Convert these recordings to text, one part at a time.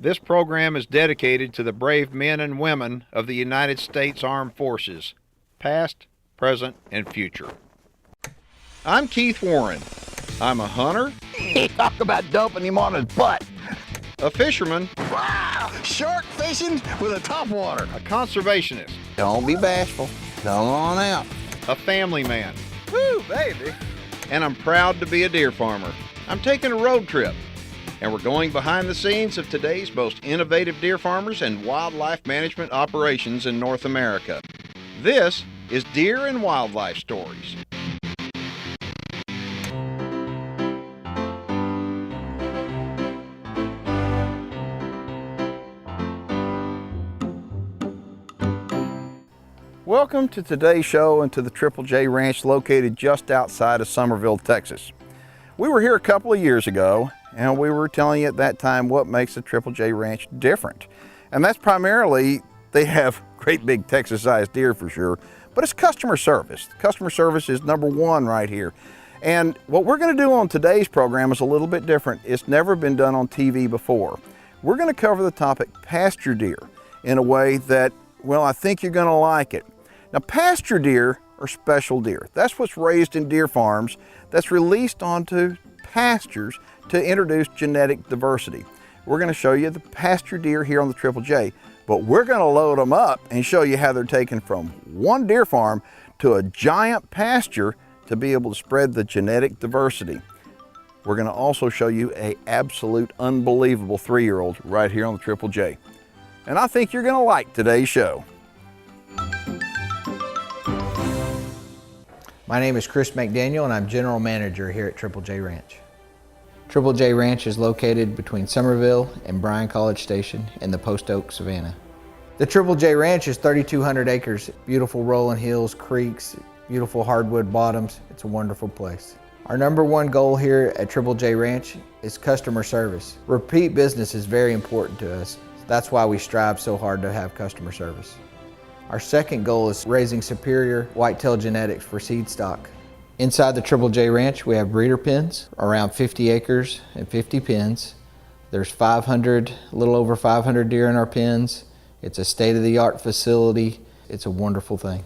This program is dedicated to the brave men and women of the United States Armed Forces, past, present, and future. I'm Keith Warren. I'm a hunter. Talk about dumping him on his butt. A fisherman. Wow! Shark fishing with a topwater. A conservationist. Don't be bashful. Come on out. A family man. Woo, baby. And I'm proud to be a deer farmer. I'm taking a road trip, and we're going behind the scenes of today's most innovative deer farmers and wildlife management operations in North America. This is Deer and Wildlife Stories. Welcome to today's show and to the Triple J Ranch located just outside of Somerville, Texas. We were here a couple of years ago and we were telling you at that time what makes the Triple J Ranch different. And that's primarily they have great big Texas-sized deer for sure, but it's customer service. Customer service is number one right here. And what we're going to do on today's program is a little bit different. It's never been done on TV before. We're going to cover the topic pasture deer in a way that, well, I think you're going to like it. Now, pasture deer are special deer. That's what's raised in deer farms that's released onto pastures to introduce genetic diversity. We're going to show you the pasture deer here on the Triple J, but we're going to load them up and show you how they're taken from one deer farm to a giant pasture to be able to spread the genetic diversity. We're going to also show you an absolute unbelievable 3-year-old right here on the Triple J. And I think you're going to like today's show. My name is Chris McDaniel and I'm General Manager here at Triple J Ranch. Triple J Ranch is located between Somerville and Bryan College Station in the Post Oak Savannah. The Triple J Ranch is 3,200 acres, beautiful rolling hills, creeks, beautiful hardwood bottoms. It's a wonderful place. Our number one goal here at Triple J Ranch is customer service. Repeat business is very important to us. That's why we strive so hard to have customer service. Our second goal is raising superior whitetail genetics for seed stock. Inside the Triple J Ranch, we have breeder pens, around 50 acres and 50 pens. There's a little over 500 deer in our pens. It's a state-of-the-art facility. It's a wonderful thing.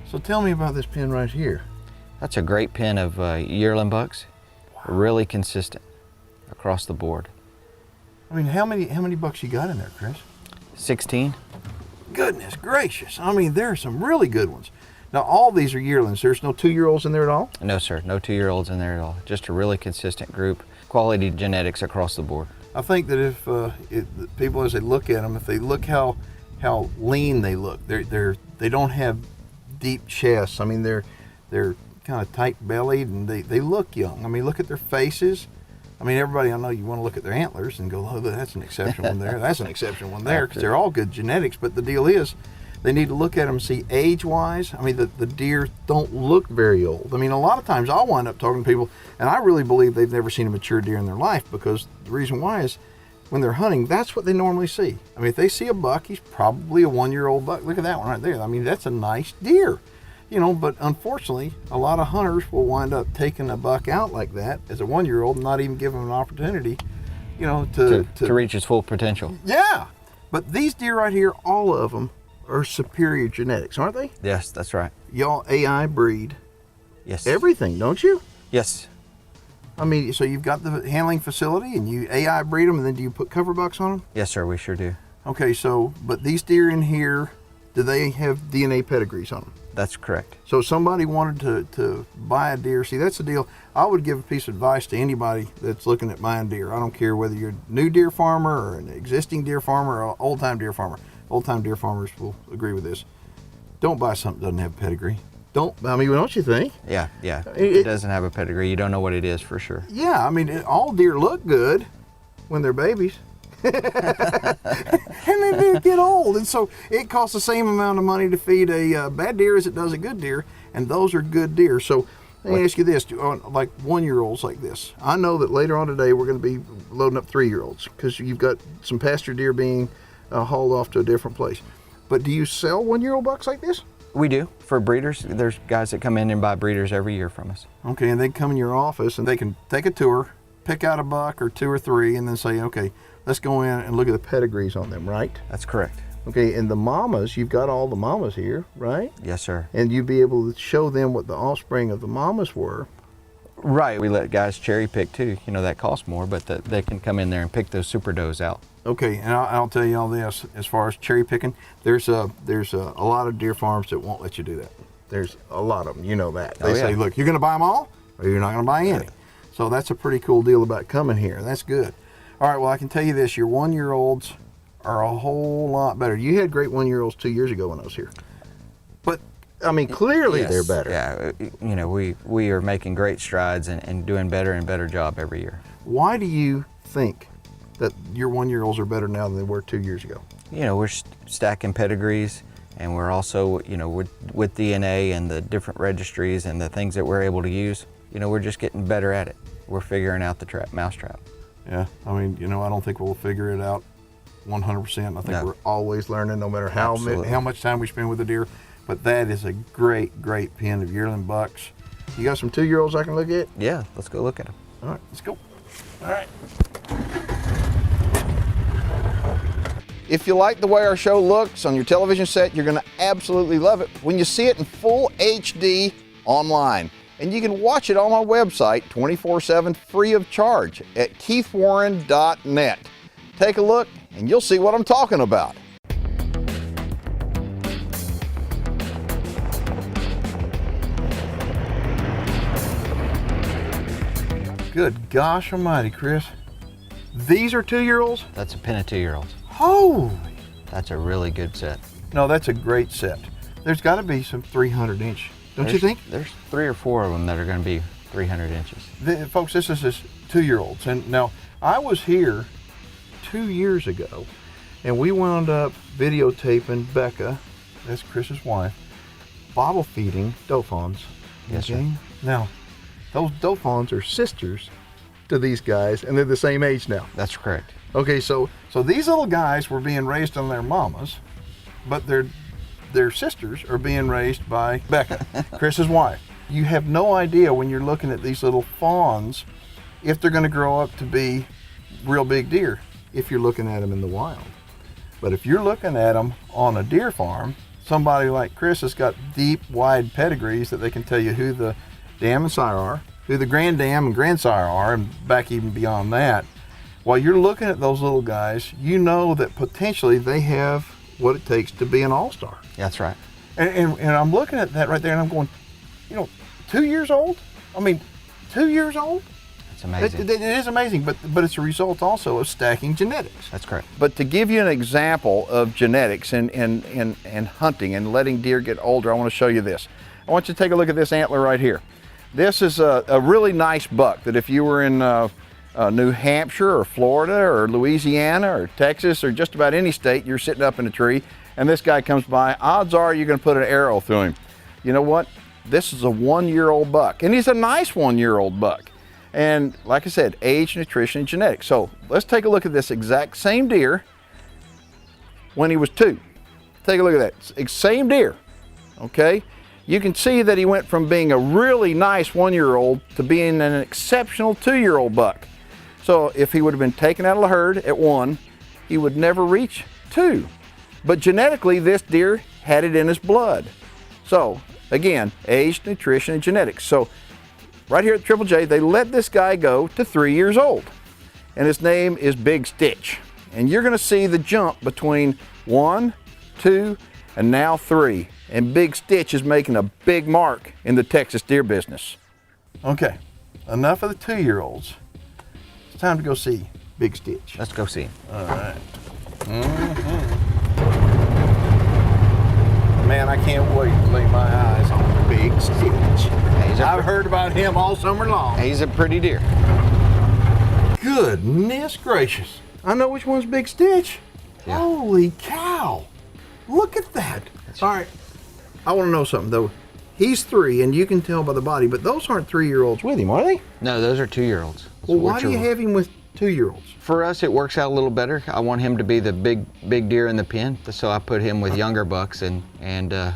So tell me about this pen right here. That's a great pen of yearling bucks. Wow. Really consistent across the board. I mean, how many bucks you got in there, Chris? 16. Goodness gracious. I mean, there are some really good ones. Now, all these are yearlings. There's no 2-year-olds in there at all? No, sir. No 2-year-olds in there at all. Just a really consistent group. Quality genetics across the board. I think that if people, as they look at them, if they look how lean they look, they don't have deep chests. I mean, they're kind of tight-bellied and they look young. I mean, look at their faces. I mean, everybody, I know you want to look at their antlers and go, oh, that's an exceptional one there. That's an exceptional one there, because they're all good genetics. But the deal is, they need to look at them and see age-wise. I mean, the deer don't look very old. I mean, a lot of times I'll wind up talking to people, and I really believe they've never seen a mature deer in their life, because the reason why is when they're hunting, that's what they normally see. I mean, if they see a buck, he's probably a 1-year-old buck. Look at that one right there. I mean, that's a nice deer. You know, but unfortunately, a lot of hunters will wind up taking a buck out like that as a 1-year-old and not even give him an opportunity, you know, to reach his full potential. Yeah. But these deer right here, all of them are superior genetics, aren't they? Yes, that's right. Y'all AI breed. Yes. Everything, don't you? Yes. I mean, so you've got the handling facility and you AI breed them, and then do you put cover bucks on them? Yes, sir, we sure do. Okay, so, but these deer in here, do they have DNA pedigrees on them? That's correct. So if somebody wanted to buy a deer, see, that's the deal. I would give a piece of advice to anybody that's looking at buying deer. I don't care whether you're a new deer farmer or an existing deer farmer or an old-time deer farmer. Old-time deer farmers will agree with this. Don't buy something that doesn't have a pedigree. Don't you think? Yeah. It doesn't have a pedigree. You don't know what it is for sure. Yeah, I mean, all deer look good when they're babies. And then they get old, and so it costs the same amount of money to feed a bad deer as it does a good deer, and those are good deer. So let me ask you this, like 1-year-olds like this, I know that later on today we're going to be loading up 3-year-olds because you've got some pasture deer being hauled off to a different place. But do you sell 1-year-old bucks like this? We do, for breeders. There's guys that come in and buy breeders every year from us. Okay, and they come in your office and they can take a tour, pick out a buck or two or three, and then say, okay, let's go in and look at the pedigrees on them, right? That's correct. Okay, and the mamas, you've got all the mamas here, right? Yes, sir. And you'd be able to show them what the offspring of the mamas were. Right, we let guys cherry pick too. You know, that costs more, but they can come in there and pick those super does out. Okay, and I'll tell you all this, as far as cherry picking, there's a lot of deer farms that won't let you do that. There's a lot of them, you know that. They say, look, you're gonna buy them all, or you're not gonna buy any. So that's a pretty cool deal about coming here. That's good. All right, well, I can tell you this, your 1-year-olds are a whole lot better. You had great 1-year-olds 2 years ago when I was here. But, I mean, clearly Yes, they're better. Yeah, you know, we are making great strides and doing better and better job every year. Why do you think that your 1-year-olds are better now than they were 2 years ago? You know, we're stacking pedigrees, and we're also, you know, with DNA and the different registries and the things that we're able to use, you know, we're just getting better at it. We're figuring out the mousetrap. Yeah, I mean, you know, I don't think we'll figure it out 100%. I think No. we're always learning, no matter how Absolutely. much time we spend with the deer. But that is a great, great pen of yearling bucks. You got some 2-year-olds I can look at? Yeah, let's go look at them. All right, let's go. All right. If you like the way our show looks on your television set, you're going to absolutely love it when you see it in full HD online. And you can watch it on my website 24/7 free of charge at keithwarren.net. Take a look and you'll see what I'm talking about. Good gosh almighty, Chris. These are 2-year-olds? That's a pen of 2-year-olds. Holy! That's a really good set. No, that's a great set. There's got to be some 300-inch, don't you think? There's 3 or 4 of them that are going to be 300 inches. Folks, this is just 2-year-olds. And now, I was here 2 years ago, and we wound up videotaping Becca, that's Chris's wife, bottle feeding doe fawns. Yes, sir. Now, those doe fawns are sisters to these guys, and they're the same age now. That's correct. Okay, so these little guys were being raised on their mamas, but their sisters are being raised by Becca, Chris's wife. You have no idea when you're looking at these little fawns if they're going to grow up to be real big deer if you're looking at them in the wild. But if you're looking at them on a deer farm, somebody like Chris has got deep, wide pedigrees that they can tell you who the dam and sire are, who the grand dam and grandsire are, and back even beyond that. While you're looking at those little guys, you know that potentially they have what it takes to be an all-star. That's right. And I'm looking at that right there and I'm going, you know, 2 years old? I mean, 2 years old? It's amazing. It is amazing, but it's a result also of stacking genetics. That's correct. But to give you an example of genetics and hunting and letting deer get older, I want to show you this. I want you to take a look at this antler right here. This is a really nice buck that if you were in New Hampshire or Florida or Louisiana or Texas or just about any state, you're sitting up in a tree and this guy comes by, odds are you're going to put an arrow through him. You know what? This is a 1-year-old buck, and he's a nice 1-year-old buck. And like I said, age, nutrition, and genetics. So let's take a look at this exact same deer when he was 2. Take a look at that, same deer, okay? You can see that he went from being a really nice 1-year-old to being an exceptional 2-year-old buck. So if he would have been taken out of the herd at 1, he would never reach 2. But genetically, this deer had it in his blood. So again, age, nutrition, and genetics. So right here at Triple J, they let this guy go to 3 years old. And his name is Big Stitch. And you're gonna see the jump between 1, 2, and now 3. And Big Stitch is making a big mark in the Texas deer business. Okay, enough of the 2-year-olds. It's time to go see Big Stitch. Let's go see him. All right. Man, I can't wait to lay my eyes on Big Stitch. I've heard about him all summer long. He's a pretty deer. Goodness gracious. I know which one's Big Stitch. Yeah. Holy cow. Look at that. All right. I want to know something though. He's 3 and you can tell by the body, but those aren't 3-year-olds with him, are they? No, those are 2-year-olds. Well, why do you have him with 2-year-olds. For us, it works out a little better. I want him to be the big deer in the pen, so I put him with younger bucks, and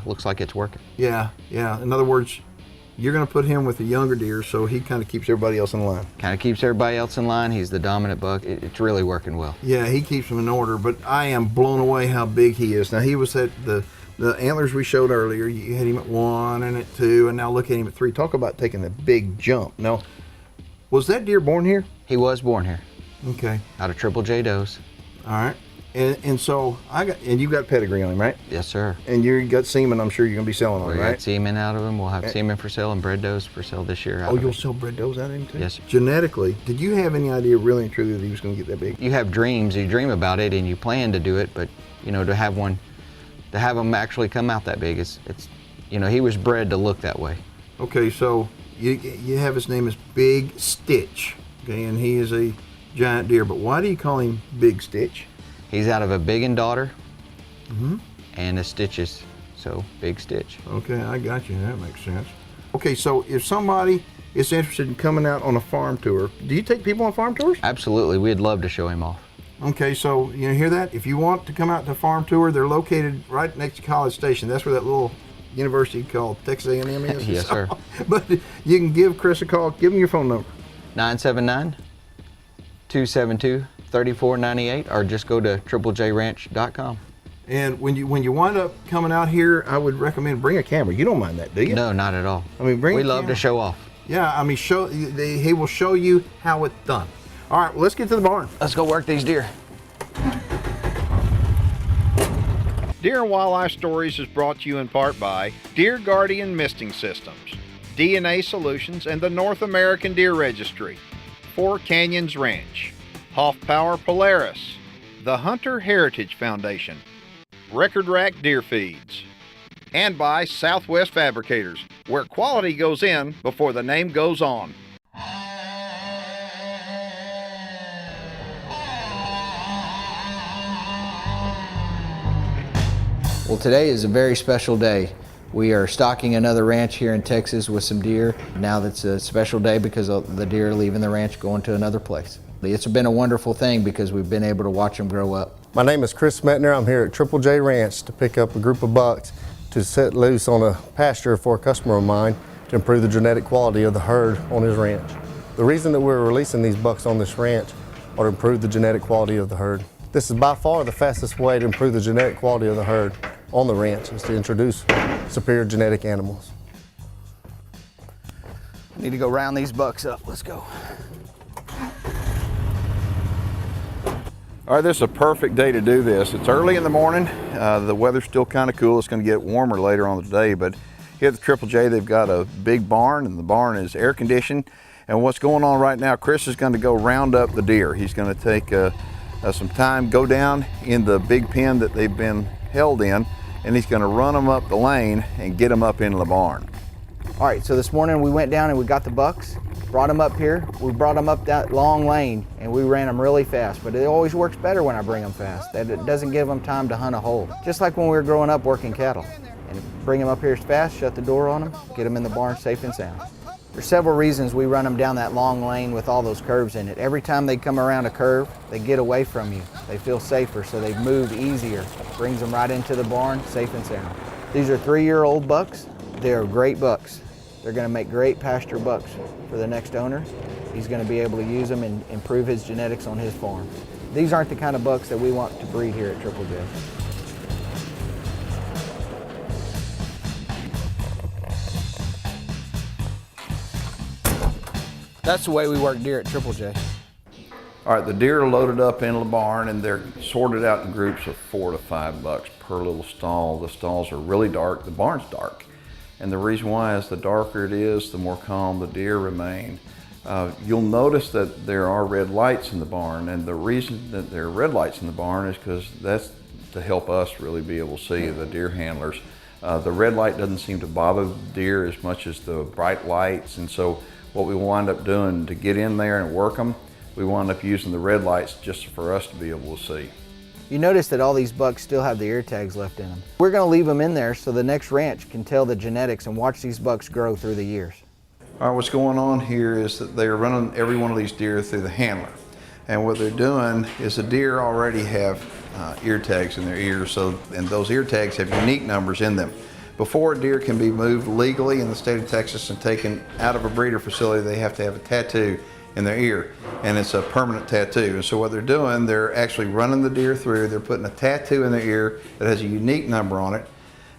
looks like it's working. Yeah. In other words, you're going to put him with the younger deer, so he kind of keeps everybody else in line. Kind of keeps everybody else in line. He's the dominant buck. It's really working well. Yeah, he keeps them in order, but I am blown away how big he is. Now, he was at the antlers we showed earlier. You had him at 1 and at 2, and now look at him at 3. Talk about taking a big jump. Now, was that deer born here? He was born here. Okay. Out of Triple J does. All right. And so you got pedigree on him, right? Yes, sir. And you got semen, I'm sure you're going to be selling on, We right? got semen out of him. We'll have semen for sale and bred does for sale this year. Oh, you'll sell bred does out of him too? Yes, sir. Genetically, did you have any idea really and truly that he was going to get that big? You have dreams, you dream about it, and you plan to do it, but to have him actually come out that big, it's he was bred to look that way. Okay, so you have his name is Big Stitch, okay, and he is a giant deer, but why do you call him Big Stitch? He's out of a biggin daughter and a Stitches, so Big Stitch. Okay, I got you. That makes sense. Okay, so if somebody is interested in coming out on a farm tour, do you take people on farm tours? Absolutely, we'd love to show him off. Okay, so you hear that? If you want to come out to a farm tour, they're located right next to College Station. That's where that little university called Texas A&M is. Yes, sir. But you can give Chris a call. Give him your phone number. 979-272-3498, or just go to triplejranch.com. And when you wind up coming out here, I would recommend bring a camera. You don't mind that, do you? No, not at all. I mean, we love to show off. Yeah, I mean, he will show you how it's done. All right, well, let's get to the barn. Let's go work these deer. Deer and Wildlife Stories is brought to you in part by Deer Guardian Misting Systems, DNA Solutions, and the North American Deer Registry, Four Canyons Ranch, Hoff Power Polaris, the Hunter Heritage Foundation, Record Rack Deer Feeds, and by Southwest Fabricators, where quality goes in before the name goes on. Well, today is a very special day. We are stocking another ranch here in Texas with some deer. Now that's a special day because the deer are leaving the ranch going to another place. It's been a wonderful thing because we've been able to watch them grow up. My name is Chris Metner. I'm here at Triple J Ranch to pick up a group of bucks to set loose on a pasture for a customer of mine to improve the genetic quality of the herd on his ranch. The reason that we're releasing these bucks on this ranch are to improve the genetic quality of the herd. This is by far the fastest way to improve the genetic quality of the herd on the ranch, is to introduce superior genetic animals. I need to go round these bucks up. Let's go. All right, this is a perfect day to do this. It's early in the morning. The weather's still kind of cool. It's going to get warmer later on the day, but here at the Triple J, they've got a big barn, and the barn is air conditioned. And what's going on right now, Chris is going to go round up the deer. He's going to take some time, go down in the big pen that they've been held in, and he's going to run them up the lane and get them up into the barn. All right, so this morning we went down and we got the bucks, brought them up here. We brought them up that long lane and we ran them really fast, but it always works better when I bring them fast. That it doesn't give them time to hunt a hole. Just like when we were growing up working cattle. And bring them up here fast, shut the door on them, get them in the barn safe and sound. There's several reasons we run them down that long lane with all those curves in it. Every time they come around a curve, they get away from you. They feel safer, so they move easier. Brings them right into the barn, safe and sound. These are 3-year-old bucks. They're great bucks. They're gonna make great pasture bucks for the next owner. He's gonna be able to use them and improve his genetics on his farm. These aren't the kind of bucks that we want to breed here at Triple J. That's the way we work deer at Triple J. All right, the deer are loaded up in the barn and they're sorted out in groups of 4 to 5 bucks per little stall. The stalls are really dark, the barn's dark. And the reason why is the darker it is, the more calm the deer remain. You'll notice that there are red lights in the barn, and the reason that there are red lights in the barn is because that's to help us really be able to see, the deer handlers. The red light doesn't seem to bother the deer as much as the bright lights, and so what we wind up doing to get in there and work them, we wind up using the red lights just for us to be able to see. You notice that all these bucks still have the ear tags left in them. We're gonna leave them in there so the next ranch can tell the genetics and watch these bucks grow through the years. All right, what's going on here is that they're running every one of these deer through the handler. And what they're doing is the deer already have ear tags in their ears, and those ear tags have unique numbers in them. Before a deer can be moved legally in the state of Texas and taken out of a breeder facility, they have to have a tattoo in their ear, and it's a permanent tattoo. And so what they're doing, they're actually running the deer through, they're putting a tattoo in their ear that has a unique number on it,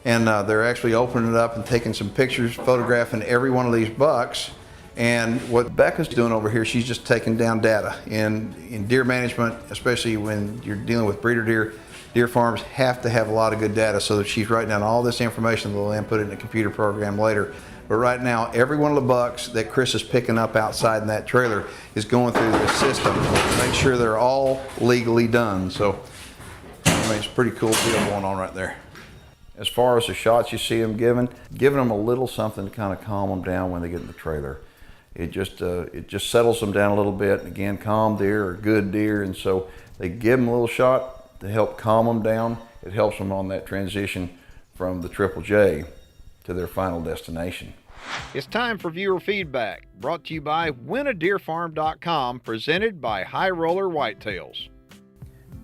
and they're actually opening it up and taking some pictures, photographing every one of these bucks. And what Becca's doing over here, she's just taking down data. In deer management, especially when you're dealing with breeder deer, deer farms have to have a lot of good data, so that she's writing down all this information. They'll then put it in a computer program later. But right now, every one of the bucks that Chris is picking up outside in that trailer is going through the system to make sure they're all legally done. So, I mean, it's a pretty cool deal going on right there. As far as the shots you see them giving them a little something to kind of calm them down when they get in the trailer. It just settles them down a little bit. And again, calm deer are good deer, and so they give them a little shot to help calm them down. It helps them on that transition from the Triple J to their final destination. It's time for viewer feedback, brought to you by winadeerfarm.com, presented by High Roller Whitetails.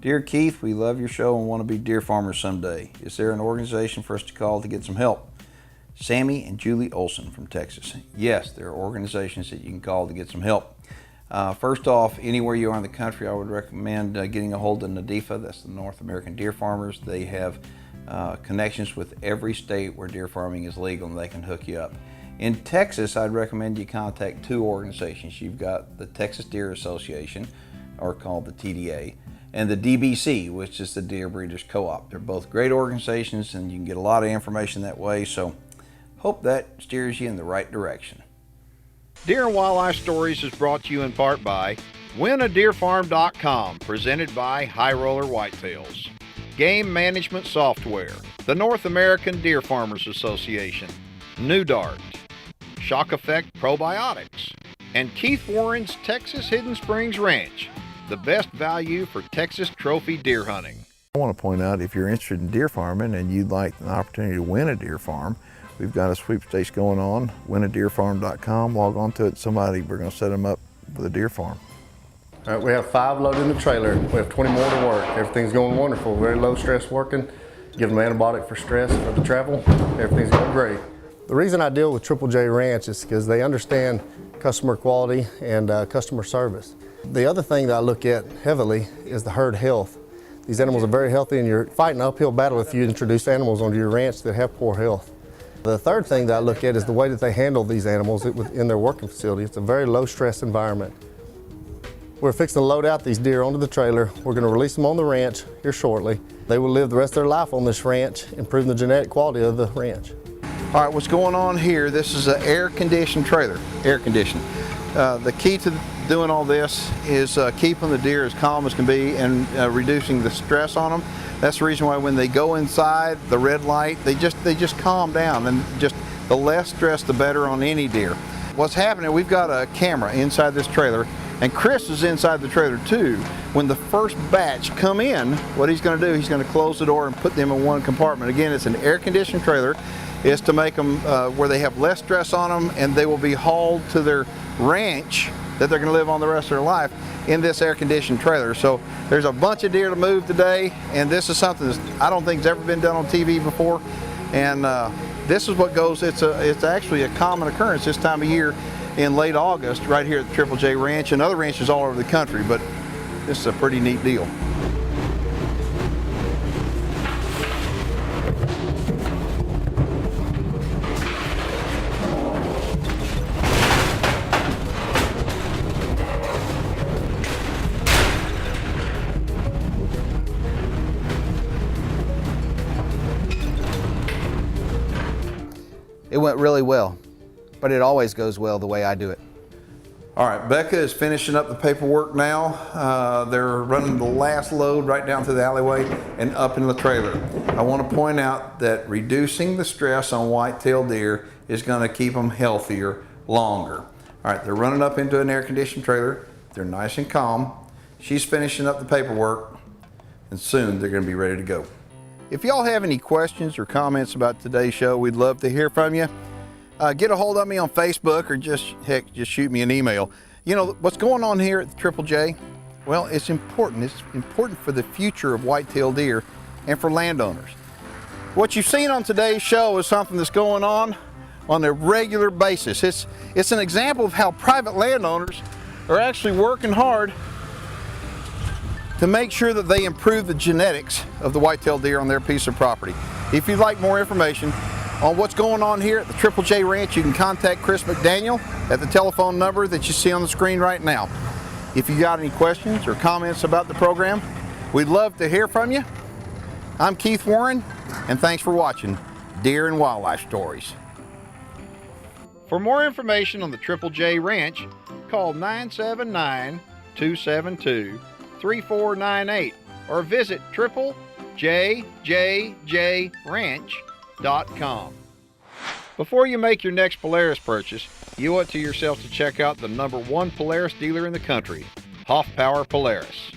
Dear Keith, we love your show and want to be deer farmers someday. Is there an organization for us to call to get some help? Sammy and Julie Olson from Texas. Yes, there are organizations that you can call to get some help. First off, anywhere you are in the country, I would recommend getting a hold of NADEFA. That's the North American Deer Farmers. They have connections with every state where deer farming is legal, and they can hook you up. In Texas, I'd recommend you contact two organizations. You've got the Texas Deer Association, or called the TDA, and the DBC, which is the Deer Breeders Co-op. They're both great organizations, and you can get a lot of information that way. So hope that steers you in the right direction. Deer and Wildlife Stories is brought to you in part by winadeerfarm.com, presented by High Roller Whitetails, Game Management Software, the North American Deer Farmers Association, New Dart, Shock Effect Probiotics, and Keith Warren's Texas Hidden Springs Ranch, the best value for Texas trophy deer hunting. I want to point out, if you're interested in deer farming and you'd like an opportunity to win a deer farm, we've got a sweepstakes going on, winadeerfarm.com. Log on to it. We're going to set them up with a deer farm. All right, we have 5 loaded in the trailer. We have 20 more to work. Everything's going wonderful. Very low stress working. Give them antibiotic for stress for the travel. Everything's going great. The reason I deal with Triple J Ranch is because they understand customer quality and customer service. The other thing that I look at heavily is the herd health. These animals are very healthy, and you're fighting an uphill battle if you introduce animals onto your ranch that have poor health. The third thing that I look at is the way that they handle these animals in their working facility. It's a very low stress environment. We're fixing to load out these deer onto the trailer. We're going to release them on the ranch here shortly. They will live the rest of their life on this ranch, improving the genetic quality of the ranch. All right, what's going on here? This is an air-conditioned trailer, air-conditioned. The key to doing all this is keeping the deer as calm as can be and reducing the stress on them. That's the reason why when they go inside the red light, they just calm down, and just the less stress, the better on any deer. What's happening, we've got a camera inside this trailer, and Chris is inside the trailer too. When the first batch come in, what he's going to do, he's going to close the door and put them in one compartment. Again, it's an air-conditioned trailer. It's to make them where they have less stress on them, and they will be hauled to their ranch that they're going to live on the rest of their life in this air-conditioned trailer. So there's a bunch of deer to move today, and this is something that I don't think has ever been done on TV before. And this is what goes, it's actually a common occurrence this time of year in late August right here at the Triple J Ranch and other ranches all over the country, but this is a pretty neat deal. It went really well, but it always goes well the way I do it. All right, Becca is finishing up the paperwork now. They're running the last load right down through the alleyway and up in the trailer. I want to point out that reducing the stress on white-tailed deer is going to keep them healthier longer. All right, they're running up into an air-conditioned trailer. They're nice and calm. She's finishing up the paperwork, and soon they're going to be ready to go. If y'all have any questions or comments about today's show, we'd love to hear from you. Get a hold of me on Facebook, or just shoot me an email. You know, what's going on here at the Triple J, Well, it's important. It's important for the future of white-tailed deer and for landowners. What you've seen on today's show is something that's going on a regular basis. It's an example of how private landowners are actually working hard to make sure that they improve the genetics of the white-tailed deer on their piece of property. If you'd like more information on what's going on here at the Triple J Ranch, you can contact Chris McDaniel at the telephone number that you see on the screen right now. If you got any questions or comments about the program, we'd love to hear from you. I'm Keith Warren, and thanks for watching Deer and Wildlife Stories. For more information on the Triple J Ranch, call 979-272-3498 or visit triplejjjranch.com. Before you make your next Polaris purchase, you owe it to yourself to check out the #1 Polaris dealer in the country, Hoff Power Polaris.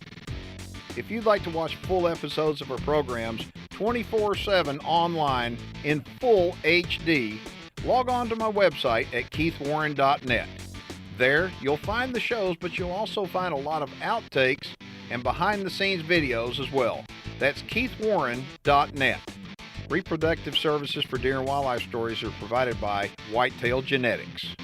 If you'd like to watch full episodes of our programs 24/7 online in full HD, log on to my website at keithwarren.net. There, you'll find the shows, but you'll also find a lot of outtakes and behind-the-scenes videos as well. That's keithwarren.net. Reproductive services for deer and wildlife stories are provided by Whitetail Genetics.